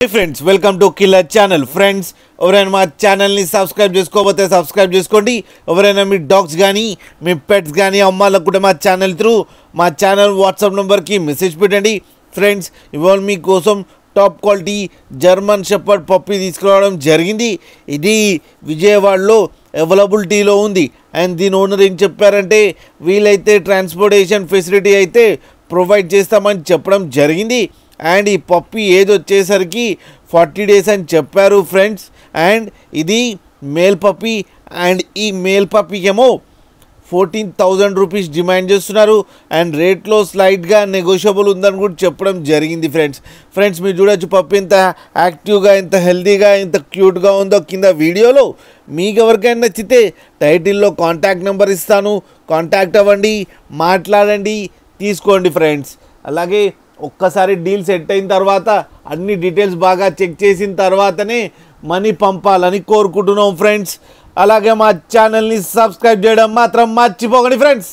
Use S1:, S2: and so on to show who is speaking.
S1: Hey friends, welcome to Killer Channel. Friends, ఎవరైనా మా ఛానల్ని సబ్స్క్రైబ్ చేసుకోకపోతే సబ్స్క్రైబ్ చేసుకోండి. ఎవరైనా మీ డాగ్స్ కానీ మీ పెట్స్ కానీ అమ్మాలకు కూడా మా ఛానల్ త్రూ మా ఛానల్ వాట్సాప్ నెంబర్కి మెసేజ్ పెట్టండి. ఫ్రెండ్స్, ఇవాళ మీకోసం top quality German shepherd puppy తీసుకురావడం జరిగింది. ఇది విజయవాడలో అవైలబిలిటీలో ఉంది. అండ్ దీని ఓనర్ ఏం చెప్పారంటే వీలైతే ట్రాన్స్పోర్టేషన్ ఫెసిలిటీ అయితే ప్రొవైడ్ చేస్తామని చెప్పడం జరిగింది. అండ్ ఈ పప్పీ ఏజ్ వచ్చేసరికి 40 days అని చెప్పారు ఫ్రెండ్స్. అండ్ ఇది మేల్ పప్పీ. అండ్ ఈ మేల్ పప్పీకి ఏమో 14,000 రూపీస్ డిమాండ్ చేస్తున్నారు. అండ్ రేట్లో స్లైడ్గా నెగోషియబుల్ ఉందని కూడా చెప్పడం జరిగింది ఫ్రెండ్స్ మీరు చూడొచ్చు పప్పీ ఎంత యాక్టివ్గా, ఎంత హెల్తీగా, ఎంత క్యూట్గా ఉందో కింద వీడియోలో. మీకు ఎవరికైనా నచ్చితే టైటిల్లో కాంటాక్ట్ నెంబర్ ఇస్తాను, కాంటాక్ట్ అవ్వండి, మాట్లాడండి, తీసుకోండి ఫ్రెండ్స్. అలాగే ఒక్కసారి డీల్ సెట్ అయిన తర్వాత అన్ని డీటెయిల్స్ బాగా చెక్ చేసిన తర్వాతనే మనీ పంపాలని కోరుకుంటున్నాం ఫ్రెండ్స్. అలాగే మా ఛానల్ని సబ్స్క్రైబ్ చేయడం మాత్రం మర్చిపోకండి ఫ్రెండ్స్.